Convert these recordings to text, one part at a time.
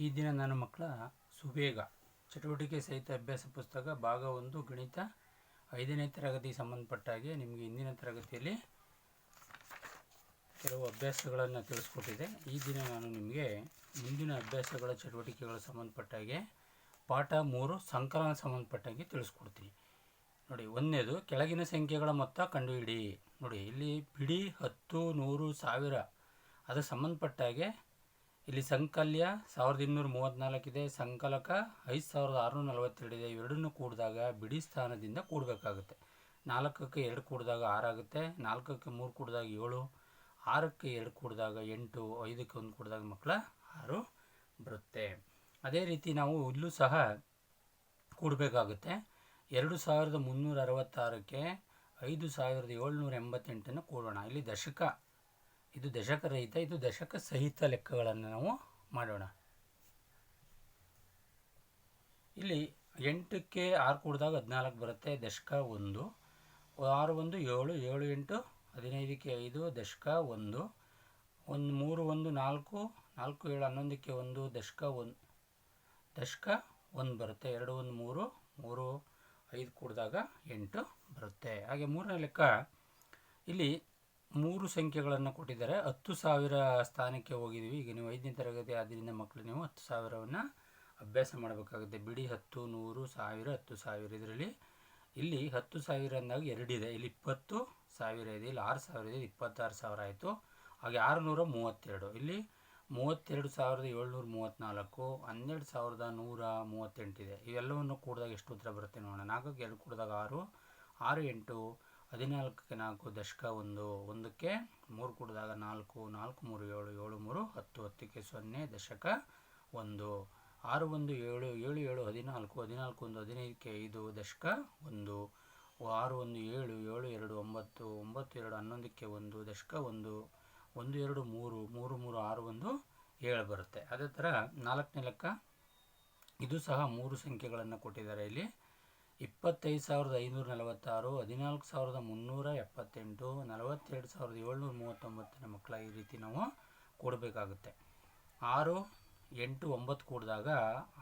ಈ ದಿನ ನನ್ನ ಮಕ್ಕಳ ಸುಬೇಗ ಚಟುವಟಿಕೆ ಸಹಿತ ಅಭ್ಯಾಸ ಪುಸ್ತಕ ಭಾಗ 1 ಗಣಿತ 5ನೇ ತರಗತಿಗೆ ಸಂಬಂಧಪಟ್ಟ ಹಾಗೆ ನಿಮಗೆ ಇಂದಿನ ತರಗತಿಯಲ್ಲಿ ಕೆಲವು ಅಭ್ಯಾಸಗಳನ್ನು ತಿಳಿಸ್ಕೊಟ್ಟಿದೆ. ಈ ದಿನ ನಾನು ನಿಮಗೆ ಮುಂದಿನ ಅಭ್ಯಾಸಗಳ ಚಟುವಟಿಕೆಗಳ ಸಂಬಂಧಪಟ್ಟ ಹಾಗೆ ಪಾಠ 3 ಸಂಕಲನ ಸಂಬಂಧಪಟ್ಟ ಹಾಗೆ ತಿಳಿಸ್ಕೊಡ್ತೀನಿ. ನೋಡಿ, ಒಂದನೇದು ಕೆಳಗಿನ ಸಂಖ್ಯೆಗಳ ಮೊತ್ತ ಕಂಡುಹಿಡಿ. ನೋಡಿ, ಇಲ್ಲಿ ಬಿಡಿ 10, 100, 1000 ಅದಕ್ಕೆ ಸಂಬಂಧಪಟ್ಟ ಹಾಗೆ ಇಲ್ಲಿ ಸಂಕಲ್ಯ 1234 ಇದೆ, ಸಂಕಲಕ 5642 ಇದೆ. ಇವೆರಡನ್ನು ಕೂಡಿದಾಗ ಬಿಡಿ ಸ್ಥಾನದಿಂದ ಕೂಡಬೇಕಾಗುತ್ತೆ. 4ಕ್ಕೆ 2 ಕೂಡಿದಾಗ 6 ಆಗುತ್ತೆ, 4ಕ್ಕೆ 3 ಕೂಡಿದಾಗ 7, 6ಕ್ಕೆ 2 ಕೂಡಿದಾಗ 8, 5ಕ್ಕೆ 1 ಕೂಡಿದಾಗ ಮಕ್ಕಳ 6 ಬರುತ್ತೆ. ಅದೇ ರೀತಿ ನಾವು ಇಲ್ಲೂ ಸಹ ಕೂಡಬೇಕಾಗುತ್ತೆ. 2366ಕ್ಕೆ 5788 ಕೂಡೋಣ. ಇಲ್ಲಿ ದಶಕ, ಇದು ದಶಕ ರಹಿತ, ಇದು ದಶಕ ಸಹಿತ ಲೆಕ್ಕಗಳನ್ನು ನಾವು ಮಾಡೋಣ. ಇಲ್ಲಿ 8ಕ್ಕೆ 6 ಕೂಡಿದಾಗ 14 ಬರುತ್ತೆ, ದಶಕ 1. 6 1 7, 7 8 15ಕ್ಕೆ 5, ದಶಕ 1. 3 1 4, 4 7 11ಕ್ಕೆ 1, ದಶಕ 1, ದಶಕ 1 ಬರುತ್ತೆ. 2 1 3, 3 5 ಕೂಡಿದಾಗ 8 ಬರುತ್ತೆ. ಹಾಗೆ ಮೂರನೇ ಲೆಕ್ಕ, ಇಲ್ಲಿ 3 ಸಂಖ್ಯೆಗಳನ್ನು ಕೊಟ್ಟಿದ್ದಾರೆ. 10,000 ಸ್ಥಾನಕ್ಕೆ ಹೋಗಿದ್ದೀವಿ. ಈಗ ನೀವು 5ನೇ ತರಗತಿ ಆದ್ದರಿಂದ ಮಕ್ಕಳು ನೀವು 10,000ವನ್ನು ಅಭ್ಯಾಸ ಮಾಡಬೇಕಾಗುತ್ತೆ. ಬಿಡಿ 10, 100, 1000, 10,000 ಇದರಲ್ಲಿ ಇಲ್ಲಿ 10,000 ಅಂದಾಗ 2 ಇದೆ, ಇಲ್ಲಿ 20,000 ಇದೆ, ಇಲ್ಲಿ 6,000 ಇದೆ, 26,000 ಆಯಿತು. ಹಾಗೆ 632, ಇಲ್ಲಿ 32,734, 12,138 ಇದೆ. ಇವೆಲ್ಲವನ್ನು ಕೂಡಿದಾಗ ಎಷ್ಟು ಉತ್ತರ ಬರುತ್ತೆ ನೋಡೋಣ. 4ಕ್ಕೆ 2 ಕೂಡಿದಾಗ 6, 6 8 14ಕ್ಕೆ 4, ದಶಕ 1. 1ಕ್ಕೆ 3 ಕೂಡಿದಾಗ 4, 4 3 7, 7 3 10, 10ಕ್ಕೆ 0, ದಶಕ 1. 6 1 7, 7 7 14, 14 1 15ಕ್ಕೆ 5, ದಶಕ 1. 6 1 7, 7 2 9, 9 2 11ಕ್ಕೆ 1, ದಶಕ 1. 1 2 3, 3 3 6 1 7 ಬರುತ್ತೆ. ಅದೇ ಥರ 4ನೇ ಲೆಕ್ಕ, ಇದು ಸಹ 3 ಸಂಖ್ಯೆಗಳನ್ನು ಕೊಟ್ಟಿದ್ದಾರೆ. ಇಲ್ಲಿ 25,546, 14,378, 42,739 ಮಕ್ಕಳ ಈ ರೀತಿ ನಾವು ಕೂಡಬೇಕಾಗುತ್ತೆ. 6 8 9 ಕೂಡಿದಾಗ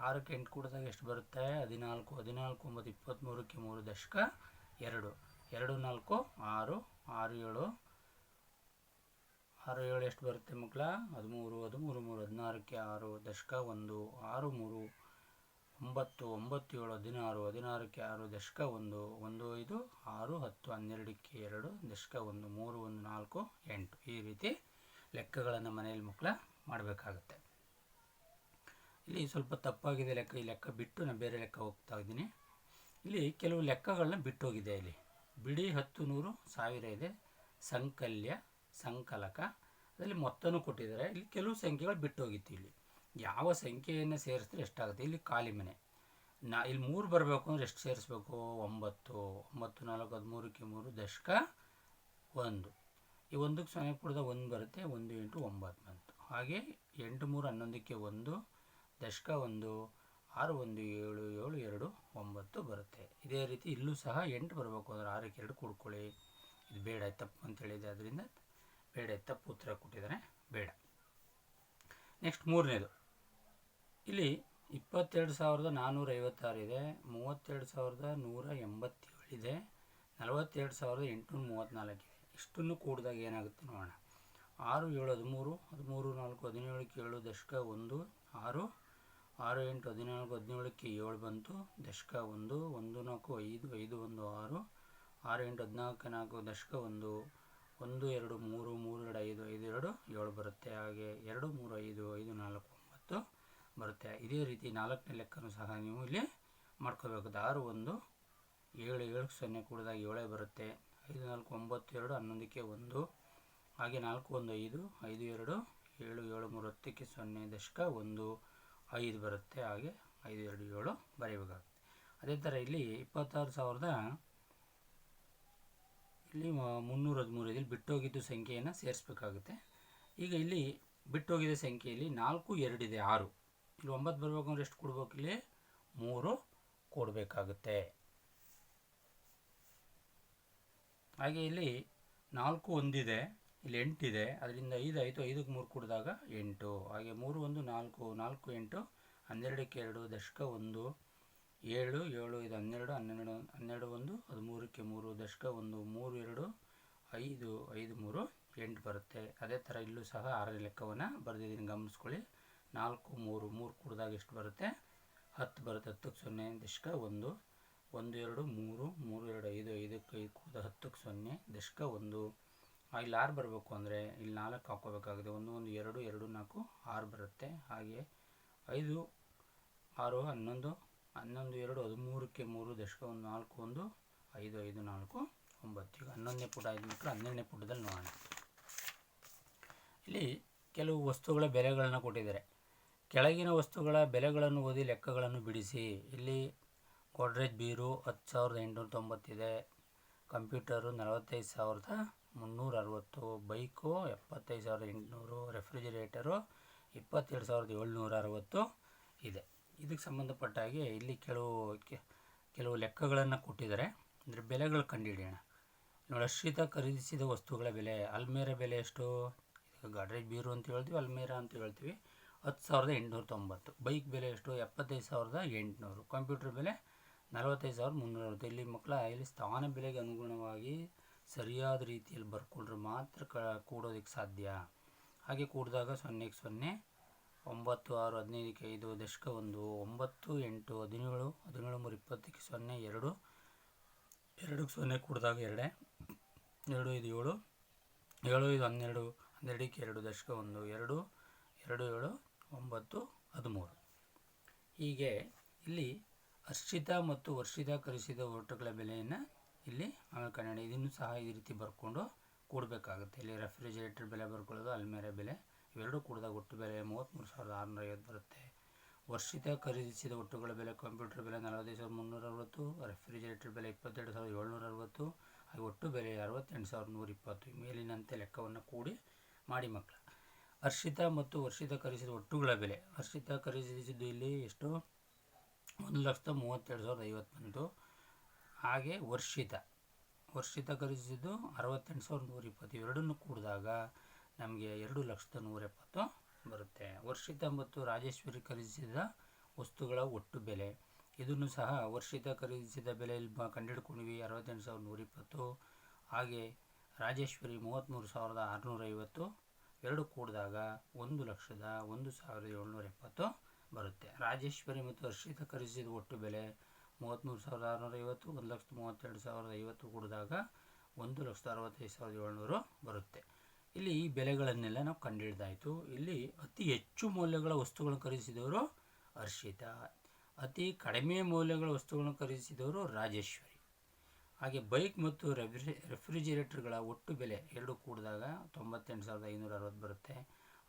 6ಕ್ಕೆ 8 ಕೂಡಿದಾಗ ಎಷ್ಟು ಬರುತ್ತೆ? 14, 14 9 23ಕ್ಕೆ 3, ದಶಕ 2. 2 4 6, 6 7 6 7 ಎಷ್ಟು ಬರುತ್ತೆ ಮಕ್ಕಳ? 13, 13 3 16ಕ್ಕೆ 6, ದಶಕ 1. 6 3 9 9 7 16, 16ಕ್ಕೆ 6, ದಶಕ 1. 1 5 6 10 12ಕ್ಕೆ 2, ದಶಕ 1. 3 1 4 8 ಈ ರೀತಿ ಲೆಕ್ಕಗಳನ್ನು ಮನೆಯಲ್ಲಿ ಮಕ್ಕಳ ಮಾಡಬೇಕಾಗುತ್ತೆ. ಇಲ್ಲಿ ಸ್ವಲ್ಪ ತಪ್ಪಾಗಿದೆ ಲೆಕ್ಕ, ಈ ಲೆಕ್ಕ ಬಿಟ್ಟು ನಾನು ಬೇರೆ ಲೆಕ್ಕ ಹೋಗ್ತಾ ಇದ್ದೀನಿ. ಇಲ್ಲಿ ಕೆಲವು ಲೆಕ್ಕಗಳನ್ನ ಬಿಟ್ಟು ಹೋಗಿದೆ. ಇಲ್ಲಿ ಬಿಡಿ 10 100 1000 ಇದೆ, ಸಂಕಲ್ಯ ಸಂಕಲಕ ಅದರಲ್ಲಿ ಮೊತ್ತನೂ ಕೊಟ್ಟಿದ್ದಾರೆ. ಇಲ್ಲಿ ಕೆಲವು ಸಂಖ್ಯೆಗಳು ಬಿಟ್ಟು ಹೋಗಿತ್ತು. ಇಲ್ಲಿ ಯಾವ ಸಂಖ್ಯೆಯನ್ನು ಸೇರಿಸಿದ್ರೆ ಎಷ್ಟಾಗುತ್ತೆ? ಇಲ್ಲಿ ಖಾಲಿ ಮನೆ ಇಲ್ಲಿ 3 ಬರಬೇಕು ಅಂದರೆ ಎಷ್ಟು ಸೇರಿಸ್ಬೇಕು? 9 9 4 13ಕ್ಕೆ 3, ದಶಕ 1. ಈ 1ಕ್ಕೆ 0 ಕೂಡಿದ 1 ಬರುತ್ತೆ, 1 8 9 ಬಂತು. ಹಾಗೆ 8 3 11ಕ್ಕೆ 1, ದಶಕ 1. 6 1 7 7 2 9 ಬರುತ್ತೆ. ಇದೇ ರೀತಿ ಇಲ್ಲೂ ಸಹ 8 ಬರಬೇಕು ಅಂದರೆ 6ಕ್ಕೆ 2 ಕೂಡ್ಕೊಳ್ಳಿ. ಇದು ಬೇಡ, ತಪ್ಪು ಅಂತ ಹೇಳಿದೆ, ಅದರಿಂದ ಬೇಡ, ತಪ್ಪು ಉತ್ತರ ಕೊಟ್ಟಿದ್ದಾನೆ, ಬೇಡ. ನೆಕ್ಸ್ಟ್ ಮೂರನೇದು, ಇಲ್ಲಿ 22,456 ಇದೆ, 32,187 ಇದೆ, 42,834 ಇದೆ. ಇಷ್ಟನ್ನು ಕೂಡಿದಾಗ ಏನಾಗುತ್ತೆ ನೋಡೋಣ. 6 7 13, 13 4 17ಕ್ಕೆ 7, ದಶಕ 1. 6 6 8 14 17ಕ್ಕೆ 7 ಬಂತು, ದಶಕ 1. 1 4 5 5 1 6, 6 8 14ಕ್ಕೆ 4, ದಶಕ 1. 1 2 3 3 2 5 5 2 7 ಬರುತ್ತೆ. ಹಾಗೆ 2 3 5 5 4 9 ಬರುತ್ತೆ. ಇದೇ ರೀತಿ 4ನೇ ಲೆಕ್ಕನೂ ಸಹ ನೀವು ಇಲ್ಲಿ ಮಾಡ್ಕೋಬೇಕು. 6 1 7 7ಕ್ಕೆ 0 ಕೂಡಿದಾಗ 7 ಬರುತ್ತೆ. 5 4 9 2 11ಕ್ಕೆ 1, ಹಾಗೆ 4 1 5 5 2 7 7 3 10ಕ್ಕೆ 0, ದಶಕ 1 5 ಬರುತ್ತೆ. ಹಾಗೆ 5 2 7 ಬರೀಬೇಕಾಗುತ್ತೆ. ಅದೇ ಥರ ಇಲ್ಲಿ 26,000 ಇಲ್ಲಿ 313 ಇಲ್ಲಿ ಬಿಟ್ಟೋಗಿದ್ದು ಸಂಖ್ಯೆಯನ್ನು ಸೇರಿಸಬೇಕಾಗುತ್ತೆ. ಈಗ ಇಲ್ಲಿ ಬಿಟ್ಟೋಗಿದ್ದ ಸಂಖ್ಯೆಯಲ್ಲಿ 4 2 ಇದೆ, 6. ಇಲ್ಲಿ 9 ಬರಬೇಕು ಅಂದರೆ ಎಷ್ಟು ಕೊಡ್ಬೇಕು? ಇಲ್ಲಿ 3 ಕೊಡಬೇಕಾಗುತ್ತೆ. ಹಾಗೆ ಇಲ್ಲಿ 4 1 ಇದೆ, ಇಲ್ಲಿ 8 ಇದೆ, ಅದರಿಂದ 5 ಆಯಿತು, 5ಕ್ಕೆ 3 ಕೂಡಿದಾಗ 8. ಹಾಗೆ 3 1 4, 4 8, 12ಕ್ಕೆ 2 ದಶಕ 1, 7 7 ಇದು 12, 12 12 1 13ಕ್ಕೆ 3 ದಶಕ 1, 3 2 5 5 3 8 ಬರುತ್ತೆ. ಅದೇ ಥರ ಇಲ್ಲೂ ಸಹ 6ನೇ ಲೆಕ್ಕವನ್ನು ಬರೆದಿದ್ದೀನಿ, ಗಮನಿಸ್ಕೊಳ್ಳಿ. 4 3 3 ಕೂಡಿದಾಗ ಎಷ್ಟು ಬರುತ್ತೆ? 10 ಬರುತ್ತೆ. 10ಕ್ಕೆ 0 ದಶಕ 1, 1 2 3 3 2 5 5ಕ್ಕೆ 5 ಕೂಡಿದ 10ಕ್ಕೆ 0 ದಶಕ 1. ಇಲ್ಲಿ 6 ಬರಬೇಕು ಅಂದರೆ ಇಲ್ಲಿ 4 ಹಾಕೋಬೇಕಾಗಿದೆ. 1 1 2 2 4 6 ಬರುತ್ತೆ. ಹಾಗೆ 5 6 11 11 2 13ಕ್ಕೆ 3 ದಶಕ 1 4 1 5 5 4 9. ಈಗ 11ನೇ ಪುಟ ಆಯ್ತು ಮಕ್ಕಳು. 12ನೇ ಪುಟದಲ್ಲಿ ನೋಡೋಣ. ಇಲ್ಲಿ ಕೆಲವು ವಸ್ತುಗಳ ಬೆಲೆಗಳನ್ನು ಕೊಟ್ಟಿದ್ದಾರೆ. ಕೆಳಗಿನ ವಸ್ತುಗಳ ಬೆಲೆಗಳನ್ನು ಓದಿ ಲೆಕ್ಕಗಳನ್ನು ಬಿಡಿಸಿ. ಇಲ್ಲಿ ಗೋಡ್ರೇಜ್ ಬೀರು 10,890 ಇದೆ. ಕಂಪ್ಯೂಟರು 45,360, ಬೈಕು 75,800, ರೆಫ್ರಿಜಿರೇಟರು 22,760 ಇದೆ. ಇದಕ್ಕೆ ಸಂಬಂಧಪಟ್ಟ ಹಾಗೆ ಇಲ್ಲಿ ಕೆಲವು ಲೆಕ್ಕಗಳನ್ನು ಕೊಟ್ಟಿದ್ದಾರೆ. ಅಂದರೆ ಬೆಲೆಗಳು ಕಂಡುಹಿಡಿಯೋಣ. ನೋಡಿ, ಹರ್ಷಿತ ಖರೀದಿಸಿದ ವಸ್ತುಗಳ ಬೆಲೆ. ಅಲ್ಮೇರ ಬೆಲೆ ಎಷ್ಟು? ಈಗ ಗಾಡ್ರೇಜ್ ಬೀರು ಅಂತ ಹೇಳ್ತೀವಿ, ಅಲ್ಮೇರ ಅಂತ ಹೇಳ್ತೀವಿ. 10,890. ಬೈಕ್ ಬೆಲೆ ಎಷ್ಟು? 75,800. ಕಂಪ್ಯೂಟರ್ ಬೆಲೆ 45,360. ಇಲ್ಲಿ ಮಕ್ಕಳ ಇಲ್ಲಿ ಸ್ಥಾನ ಬೆಲೆಗೆ ಅನುಗುಣವಾಗಿ ಸರಿಯಾದ ರೀತಿಯಲ್ಲಿ ಬರ್ಕೊಂಡ್ರೆ ಮಾತ್ರ ಕೂಡೋದಕ್ಕೆ ಸಾಧ್ಯ. ಹಾಗೆ ಕೂಡಿದಾಗ 0ಕ್ಕೆ 0, 9 6 15ಕ್ಕೆ 5 ದಶಕ 1, 9 8 17 17 3 20ಕ್ಕೆ 0 2 2ಕ್ಕೆ 0 ಕೂಡಿದಾಗ 2 2 5 7 7 5 12 12ಕ್ಕೆ 2 ದಶಕ 1 2 2 7 9 13. ಹೀಗೆ ಇಲ್ಲಿ ಹರ್ಷಿತ ಮತ್ತು ವರ್ಷಿತ ಖರೀದಿಸಿದ ಒಟ್ಟುಗಳ ಬೆಲೆಯನ್ನು ಇಲ್ಲಿ ಕನ್ನಡ ಇದನ್ನು ಸಹ ಈ ರೀತಿ ಬರ್ಕೊಂಡು ಕೂಡಬೇಕಾಗುತ್ತೆ. ಇಲ್ಲಿ ರೆಫ್ರಿಜಿರೇಟರ್ ಬೆಲೆ ಬರ್ಕೊಳ್ಳೋದು, ಅಲ್ಮೇರ ಬೆಲೆ ಇವೆರಡೂ ಕೂಡಿದಾಗ ಒಟ್ಟು ಬೆಲೆ 33,650 ಬರುತ್ತೆ. ವರ್ಷಿತ ಖರೀದಿಸಿದ ಒಟ್ಟುಗಳ ಬೆಲೆ ಕಂಪ್ಯೂಟರ್ ಬೆಲೆ 45,360, ರೆಫ್ರಿಜಿರೇಟರ್ ಬೆಲೆ 22,760, ಹಾಗೆ ಒಟ್ಟು ಬೆಲೆ 68,120. ಮೇಲಿನಂತೆ ಲೆಕ್ಕವನ್ನು ಕೂಡಿ ಮಾಡಿ ಮಕ್ಕಳ. ಹರ್ಷಿತ ಮತ್ತು ವರ್ಷಿತ ಖರೀದಿಸಿದ ಒಟ್ಟುಗಳ ಬೆಲೆ. ಹರ್ಷಿತ ಖರೀದಿಸಿದ್ದು ಇಲ್ಲಿ ಎಷ್ಟು? 1,32,50 ಬಂತು. ಹಾಗೆ ವರ್ಷಿತ ಖರೀದಿಸಿದ್ದು 68,120. ಇವೆರಡನ್ನು ಕೂಡಿದಾಗ ನಮಗೆ 2,170,000 ಬರುತ್ತೆ. ವರ್ಷಿತ ಮತ್ತು ರಾಜೇಶ್ವರಿ ಖರೀದಿಸಿದ ವಸ್ತುಗಳ ಒಟ್ಟು ಬೆಲೆ. ಇದನ್ನು ಸಹ ವರ್ಷಿತ ಖರೀದಿಸಿದ ಬೆಲೆಯಲ್ಲಿ ಕಂಡುಹಿಡ್ಕೊಂಡಿವಿ, 68,120. ಹಾಗೆ ರಾಜೇಶ್ವರಿ 33,650. ಎರಡು ಕೂಡಿದಾಗ 1,01,770 ಬರುತ್ತೆ. ರಾಜೇಶ್ವರಿ ಮತ್ತು ಹರ್ಷಿತ ಖರೀದಿಸಿದ ಒಟ್ಟು ಬೆಲೆ 33,650, 1,32,50 ಕೂಡಿದಾಗ 1,65,700 ಬರುತ್ತೆ. ಇಲ್ಲಿ ಈ ಬೆಲೆಗಳನ್ನೆಲ್ಲ ನಾವು ಕಂಡುಹಿಡಿದಾಯಿತು. ಇಲ್ಲಿ ಅತಿ ಹೆಚ್ಚು ಮೌಲ್ಯಗಳ ವಸ್ತುಗಳನ್ನು ಖರೀದಿಸಿದವರು ಹರ್ಷಿತ, ಅತಿ ಕಡಿಮೆ ಮೌಲ್ಯಗಳ ವಸ್ತುಗಳನ್ನು ಖರೀದಿಸಿದವರು ರಾಜೇಶ್ವರಿ. ಹಾಗೆ ಬೈಕ್ ಮತ್ತು ರೆಫ್ರಿಜಿರೇಟರ್ಗಳ ಒಟ್ಟು ಬೆಲೆ ಎರಡು ಕೂಡಿದಾಗ 98,560 ಬರುತ್ತೆ.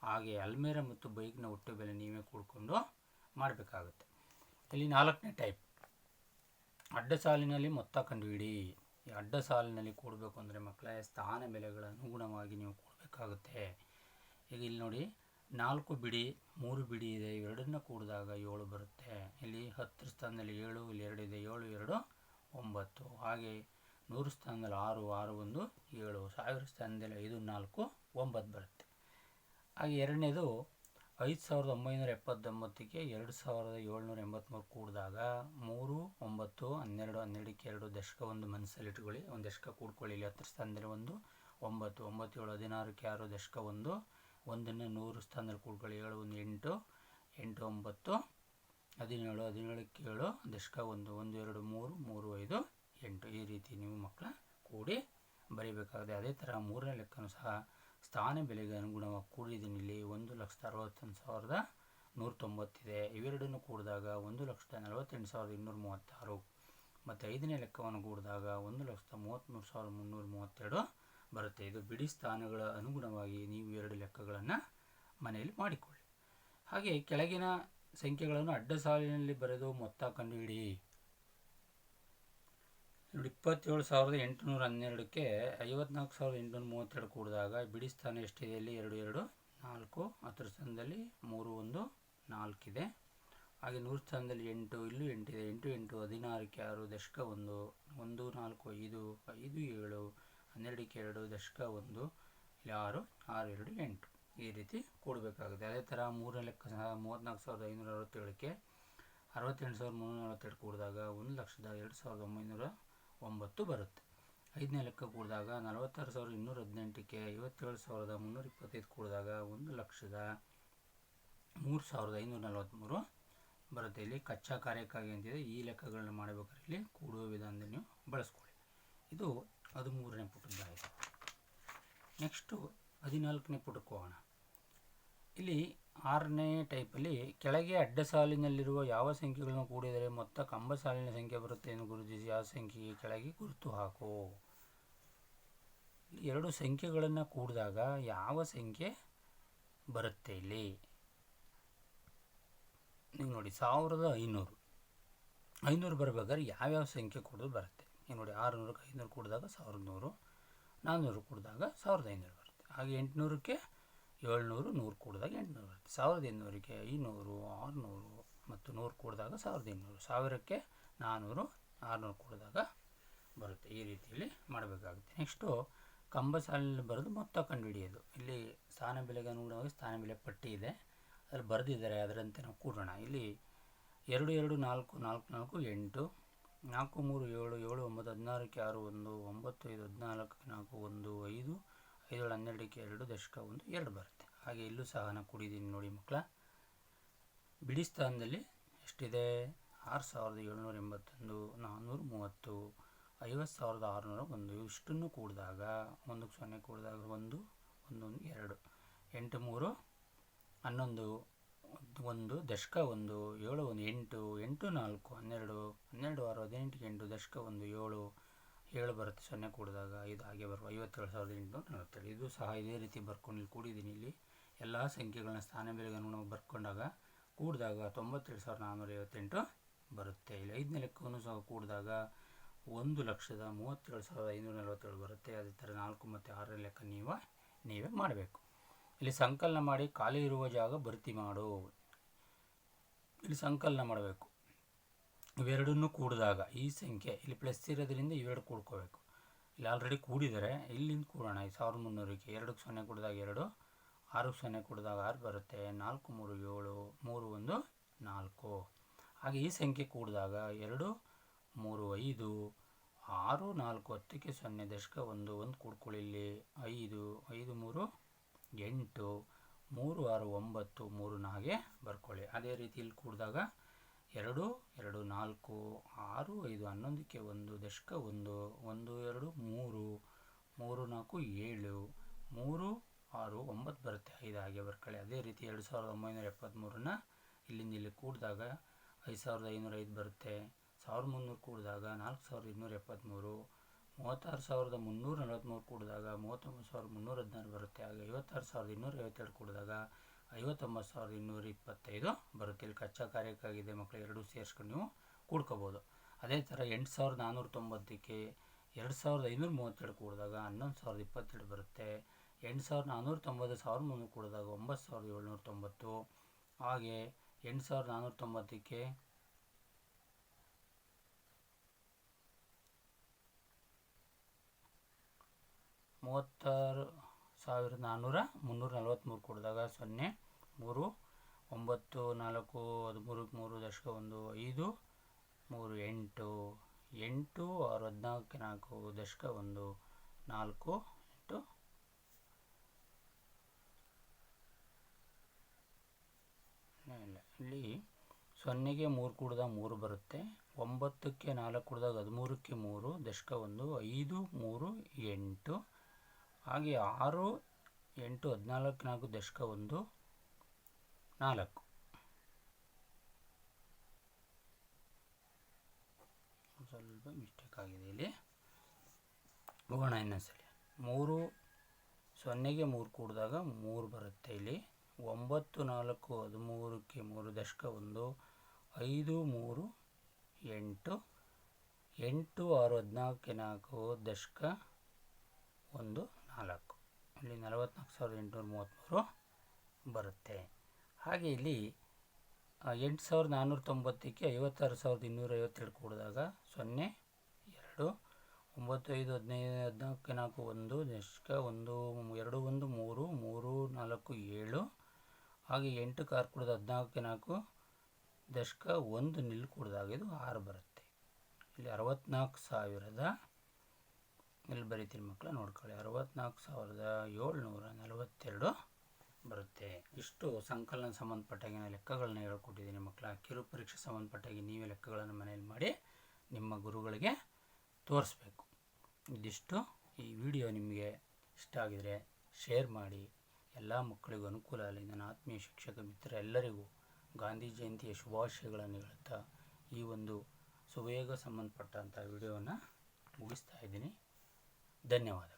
ಹಾಗೆ ಅಲ್ಮೇರ ಮತ್ತು ಬೈಕ್ನ ಒಟ್ಟು ಬೆಲೆ ನೀವೇ ಕೂಡಿಕೊಂಡು ಮಾಡಬೇಕಾಗುತ್ತೆ. ಇಲ್ಲಿ 4ನೇ ಟೈಪ್, ಅಡ್ಡ ಸಾಲಿನಲ್ಲಿ ಮೊತ್ತ ಕಂಡುಹಿಡಿ. ಈ ಅಡ್ಡ ಸಾಲಿನಲ್ಲಿ ಕೂಡಬೇಕು ಅಂದರೆ ಮಕ್ಕಳೇ ಸ್ಥಾನ ಬೆಲೆಗಳ ಅನುಗುಣವಾಗಿ ನೀವು ಕೂಡಬೇಕಾಗುತ್ತೆ. ಈಗ ಇಲ್ಲಿ ನೋಡಿ, 4 ಬಿಡಿ 3 ಬಿಡಿ ಇದೆ, ಇವೆರಡನ್ನ ಕೂಡಿದಾಗ 7 ಬರುತ್ತೆ. ಇಲ್ಲಿ 10 ಸ್ಥಾನದಲ್ಲಿ 7, ಇಲ್ಲಿ 2 ಇದೆ, 7 2 9. ಹಾಗೆ 100 ಸ್ಥಾನದಲ್ಲಿ 6 6 1 7, 1000 ಸ್ಥಾನದಲ್ಲಿ 5 4 9 ಬರುತ್ತೆ. ಹಾಗೆ ಎರಡನೇದು 5,979ಕ್ಕೆ 2,783 ಕೂಡಿದಾಗ 3 9 12 12ಕ್ಕೆ 2 ದಶಕ 1 ಮನಸ್ಸಲ್ಲಿ ಇಟ್ಕೊಳ್ಳಿ, ಒಂದು ದಶಕ ಕೂಡ್ಕೊಳ್ಳಿ. ಇಲ್ಲಿ 10 ಸ್ಥಾನದಲ್ಲಿ 1 9 9 7 16ಕ್ಕೆ 6 ದಶಕ 1 1ನ್ನು 100 ಸ್ಥಾನದಲ್ಲಿ ಕೂಡ್ಕೊಳ್ಳಿ. 7 1 8 8 9 17 17ಕ್ಕೆ 7 ದಶಕ 1 1 2 3 3 5 8. ಈ ರೀತಿ ನೀವು ಮಕ್ಕಳ ಕೂಡಿ ಬರೀಬೇಕಾಗಿದೆ. ಅದೇ ಥರ ಮೂರನೇ ಲೆಕ್ಕನೂ ಸಹ ಸ್ಥಾನ ಬೆಲೆಗೆ ಅನುಗುಣವಾಗಿ ಕೂಡಿದ್ದೀನಿ. ಇಲ್ಲಿ 1,61,190 ಇದೆ. ಇವೆರಡನ್ನು ಕೂಡಿದಾಗ 1,48,236. ಮತ್ತು 5ನೇ ಲೆಕ್ಕವನ್ನು ಕೂಡಿದಾಗ 1,33,332 ಬರುತ್ತೆ. ಇದು ಬಿಡಿ ಸ್ಥಾನಗಳ ಅನುಗುಣವಾಗಿ ನೀವು 2 ಲೆಕ್ಕಗಳನ್ನು ಮನೆಯಲ್ಲಿ ಮಾಡಿಕೊಳ್ಳಿ. ಹಾಗೆ ಕೆಳಗಿನ ಸಂಖ್ಯೆಗಳನ್ನು ಅಡ್ಡ ಸಾಲಿನಲ್ಲಿ ಬರೆದು ಮೊತ್ತ ಕಂಡುಹಿಡಿ. 27,812ಕ್ಕೆ 54,832 ಕೂಡಿದಾಗ ಬಿಡಿ ಸ್ಥಾನ ಎಷ್ಟಿದೆ? ಇಲ್ಲಿ 2 2 4. 10 ಸ್ಥಾನದಲ್ಲಿ 3 1 4 ಇದೆ. ಹಾಗೆ 100 ಸ್ಥಾನದಲ್ಲಿ 8, ಇಲ್ಲೂ 8 ಇದೆ. 8 8 16ಕ್ಕೆ 6 ದಶಕ 1 1 4 5 5 7 12ಕ್ಕೆ 2 ದಶಕ 1 ಇಲ್ಲಿ 6 6 2 8 ಈ ರೀತಿ ಕೂಡಬೇಕಾಗುತ್ತೆ. ಅದೇ ಥರ ಮೂರನೇ ಲೆಕ್ಕ 34,567ಕ್ಕೆ 68,342 ಕೂಡಿದಾಗ 1,02,2909 ಬರುತ್ತೆ. ಐದನೇ ಲೆಕ್ಕ ಕೂಡಿದಾಗ 46,218ಕ್ಕೆ 57,325 ಕೂಡಿದಾಗ 1,03,543 ಬರುತ್ತೆ. ಇಲ್ಲಿ ಕಚ್ಚಾ ಕಾರ್ಯಕ್ಕಾಗಿ ಅಂತಿದೆ. ಈ ಲೆಕ್ಕಗಳನ್ನ ಮಾಡಬೇಕಾದ್ರೆ ಇಲ್ಲಿ ಕೂಡುವ ವಿಧಾನದ ನೀವು ಬಳಸ್ಕೊಳ್ಳಿ. ಇದು 13ನೇ ಪುಟದ್ದಾಯಿತು. ನೆಕ್ಸ್ಟು 14ನೇ ಪುಟಕ್ಕೆ ಹೋಗೋಣ. ಇಲ್ಲಿ 6ನೇ ಟೈಪಲ್ಲಿ ಕೆಳಗೆ ಅಡ್ಡ ಸಾಲಿನಲ್ಲಿರುವ ಯಾವ ಸಂಖ್ಯೆಗಳನ್ನು ಕೂಡಿದರೆ ಮೊತ್ತ ಕಂಬ ಸಾಲಿನ ಸಂಖ್ಯೆ ಬರುತ್ತೆ ಎಂದು ಗುರುತಿಸಿ ಆ ಸಂಖ್ಯೆಗೆ ಕೆಳಗೆ ಗುರುತು ಹಾಕು. ಎರಡು ಸಂಖ್ಯೆಗಳನ್ನು ಕೂಡಿದಾಗ ಯಾವ ಸಂಖ್ಯೆ ಬರುತ್ತೆ ಇಲ್ಲಿ ನೀವು ನೋಡಿ. 1500 ಬರಬೇಕಾದ್ರೆ ಯಾವ್ಯಾವ ಸಂಖ್ಯೆ ಕೂಡಿದ್ರು ಬರುತ್ತೆ. ಈಗ ನೋಡಿ 600ಕ್ಕೆ 500 ಕೂಡಿದಾಗ 1100, 400 ಕೂಡಿದಾಗ 1500 ಬರುತ್ತೆ. ಹಾಗೆ 800ಕ್ಕೆ 700, 100 ಕೂಡಿದಾಗ 800 ಬರುತ್ತೆ. 1800ಕ್ಕೆ 500, 600 ಮತ್ತು 100 ಕೂಡಿದಾಗ 1800, 1000ಕ್ಕೆ 400, 600 ಕೂಡಿದಾಗ ಬರುತ್ತೆ. ಈ ರೀತಿಯಲ್ಲಿ ಮಾಡಬೇಕಾಗುತ್ತೆ. ನೆಕ್ಸ್ಟು ಕಂಬ ಸಾಲಿನಲ್ಲಿ ಬರೆದು ಮೊತ್ತ ಕಂಡುಹಿಡಿಯೋದು. ಇಲ್ಲಿ ಸ್ಥಾನ ಬೆಲೆಗೆ ಅನುಗುಣವಾಗಿ ಸ್ಥಾನ ಬೆಲೆ ಪಟ್ಟಿ ಇದೆ, ಅದ್ರಲ್ಲಿ ಬರೆದಿದ್ದಾರೆ, ಅದರಂತೆ ನಾವು ಕೂಡೋಣ. ಇಲ್ಲಿ 2 2 4 4 4 8, 4 3 7 7 9 16ಕ್ಕೆ 6 1, 9 5 14ಕ್ಕೆ 4 1 5, 5 7 12ಕ್ಕೆ 2 ದಶಕ 1 2 ಬರುತ್ತೆ. ಹಾಗೆ ಇಲ್ಲೂ ಸಹ ನಾನು ಕೂಡಿದ್ದೀನಿ ನೋಡಿ ಮಕ್ಕಳ. ಬಿಡಿ ಸ್ಥಾನದಲ್ಲಿ ಎಷ್ಟಿದೆ? 6,781, 430, 50,601. ಇಷ್ಟನ್ನು ಕೂಡಿದಾಗ 1 0 ಕೂಡಿದಾಗ 1 1 2, 8 3 11, 1 ದಶಕ 1 7 1 8 8 4 12 12 6 18ಕ್ಕೆ 8 ದಶಕ 1 7 7 ಬರುತ್ತೆ. 0 ಕೂಡಿದಾಗ 5 ಹಾಗೆ ಬರುವ 57,847. ಇದು ಸಹ ಇದೇ ರೀತಿ ಬರ್ಕೊಂಡು ಇಲ್ಲಿ ಕೂಡಿದ್ದೀನಿ. ಇಲ್ಲಿ ಎಲ್ಲ ಸಂಖ್ಯೆಗಳನ್ನ ಸ್ಥಾನ ಬೆಲೆಗೆ ಅನುಗುಣವಾಗಿ ಬರ್ಕೊಂಡಾಗ ಕೂಡಿದಾಗ 92,458 ಬರುತ್ತೆ. ಇಲ್ಲಿ 5ನೇ ಲೆಕ್ಕವನ್ನು ಸಹ ಕೂಡಿದಾಗ 1,37,547 ಬರುತ್ತೆ. ಅದೇ ಥರ 4 ಮತ್ತು 6ನೇ ಲೆಕ್ಕ ನೀವೇ ಮಾಡಬೇಕು. ಇಲ್ಲಿ ಸಂಕಲನ ಮಾಡಿ ಖಾಲಿ ಇರುವ ಜಾಗ ಭರ್ತಿ ಮಾಡು. ಇಲ್ಲಿ ಸಂಕಲನ ಮಾಡಬೇಕು. ಇವೆರಡನ್ನು ಕೂಡಿದಾಗ ಈ ಸಂಖ್ಯೆ ಇಲ್ಲಿ ಪ್ಲಸ್ ಇರೋದ್ರಿಂದ ಇವೆರಡು ಕೂಡ್ಕೋಬೇಕು. ಇಲ್ಲಿ ಆಲ್ರೆಡಿ ಕೂಡಿದರೆ ಇಲ್ಲಿಂದ ಕೂಡೋಣ. 1300ಕ್ಕೆ 2ಕ್ಕೆ 0 ಕೂಡಿದಾಗ 2, 6ಕ್ಕೆ 0 ಕೂಡಿದಾಗ 6 ಬರುತ್ತೆ. 4 3 7, 3 1 4. ಹಾಗೆ ಈ ಸಂಖ್ಯೆ ಕೂಡಿದಾಗ 2 3 5, 6 4 10ಕ್ಕೆ 0 ದಶಕ 1 1 ಕೂಡ್ಕೊಳ್ಳಿ. ಇಲ್ಲಿ 5 5 3 8, 3 6 9 3 ಹಾಗೆ ಬರ್ಕೊಳ್ಳಿ. ಅದೇ ರೀತಿ ಇಲ್ಲಿ ಕೂಡಿದಾಗ 2 2 4, 6 5 11ಕ್ಕೆ 1 ದಶಕ 1 1 2 3 3 4 7, 3 6 9 ಬರುತ್ತೆ. 5 ಹಾಗೆ ಬರ್ಕೊಳ್ಳಿ. ಅದೇ ರೀತಿ 2,973ನ್ನ ಇಲ್ಲಿಂದ ಇಲ್ಲಿ ಕೂಡಿದಾಗ 5,505 ಬರುತ್ತೆ. 1,300 ಕೂಡಿದಾಗ 4,273, 36,343 ಕೂಡಿದಾಗ 39,316 ಬರುತ್ತೆ. ಹಾಗೆ 56,252 ಕೂಡಿದಾಗ 59,225 ಬರುತ್ತೆ. ಇಲ್ಲಿ ಕಚ್ಚಾ ಕಾರ್ಯಕ್ಕಾಗಿದೆ ಮಕ್ಕಳು, ಎರಡೂ ಸೇರಿಸ್ಕೊಂಡು ನೀವು ಕೂಡ್ಕೋಬೋದು. ಅದೇ ಥರ 8,490ಕ್ಕೆ 2,532 ಕೂಡಿದಾಗ 11,022 ಬರುತ್ತೆ. 8,490 1,300 ಕೂಡಿದಾಗ 9,790. ಹಾಗೆ 8,490ಕ್ಕೆ 36,443 ಕೂಡಿದಾಗ 0 3 9 4 13ಕ್ಕೆ 3 ದಶಕ 1 5 3 8 8 6 14ಕ್ಕೆ 4 ದಶಕ 1 4 8 ಇಲ್ಲಿ 0ಗೆ 3 ಕೂಡಿದಾಗ 3 ಬರುತ್ತೆ. 9ಕ್ಕೆ 4 ಕೂಡಿದಾಗ 13ಕ್ಕೆ 3 ದಶಕ 1 5 3 8. ಹಾಗೆ 6 8 14ಕ್ಕೆ 4 ದಶಕ 1 4. ಸ್ವಲ್ಪ ಮಿಸ್ಟೇಕ್ ಆಗಿದೆ ಇಲ್ಲಿ, ಹೋಗೋಣ ಇನ್ನೊಂದ್ಸಲಿ. 3 0ಗೆ 3 ಕೂಡಿದಾಗ 3 ಬರುತ್ತೆ. ಇಲ್ಲಿ 9 4 13ಕ್ಕೆ 3 ದಶಕ 1 5 3 8 8 6 14ಕ್ಕೆ 4 ದಶಕ 1 4. ಇಲ್ಲಿ 44,833 ಬರುತ್ತೆ. ಹಾಗೆ ಇಲ್ಲಿ 8,490ಕ್ಕೆ 56,252 ಕೂಡಿದಾಗ 0 2 9 5 15 14 1 ದಶಕ 1 2 1 3 3 4 7 ಹಾಗೆ 8 ಕಾರ್ ಕುಡಿದು 14 4 ದಶಕ 1 ನಿಲ್ ಕುಡಿದಾಗ ಇದು 6 ಬರುತ್ತೆ. ಇಲ್ಲಿ 64,000 ಇಲ್ಲಿ ಬರೀತೀನಿ ಮಕ್ಕಳ ನೋಡ್ಕೊಳ್ಳಿ, 64,742 ಬರುತ್ತೆ. ಇಷ್ಟು ಸಂಕಲನ ಸಂಬಂಧಪಟ್ಟಾಗಿನ ಲೆಕ್ಕಗಳನ್ನ ಹೇಳ್ಕೊಟ್ಟಿದ್ದೀನಿ ಮಕ್ಕಳ. ಕಿರು ಪರೀಕ್ಷೆ ಸಂಬಂಧಪಟ್ಟಾಗಿ ನೀವೇ ಲೆಕ್ಕಗಳನ್ನು ಮನೆಯಲ್ಲಿ ಮಾಡಿ ನಿಮ್ಮ ಗುರುಗಳಿಗೆ ತೋರಿಸ್ಬೇಕು. ಇದಿಷ್ಟು. ಈ ವಿಡಿಯೋ ನಿಮಗೆ ಇಷ್ಟ ಆಗಿದರೆ ಶೇರ್ ಮಾಡಿ, ಎಲ್ಲ ಮಕ್ಕಳಿಗೂ ಅನುಕೂಲ ಆಗಲಿ. ನನ್ನ ಆತ್ಮೀಯ ಶಿಕ್ಷಕ ಮಿತ್ರ ಎಲ್ಲರಿಗೂ ಗಾಂಧಿ ಜಯಂತಿಯ ಶುಭಾಶಯಗಳನ್ನು ಹೇಳುತ್ತಾ ಈ ಒಂದು ಸುವೇಗ ಸಂಬಂಧಪಟ್ಟಂಥ ವಿಡಿಯೋವನ್ನು ಮುಗಿಸ್ತಾ ಇದ್ದೀನಿ. ಧನ್ಯವಾದಗಳು.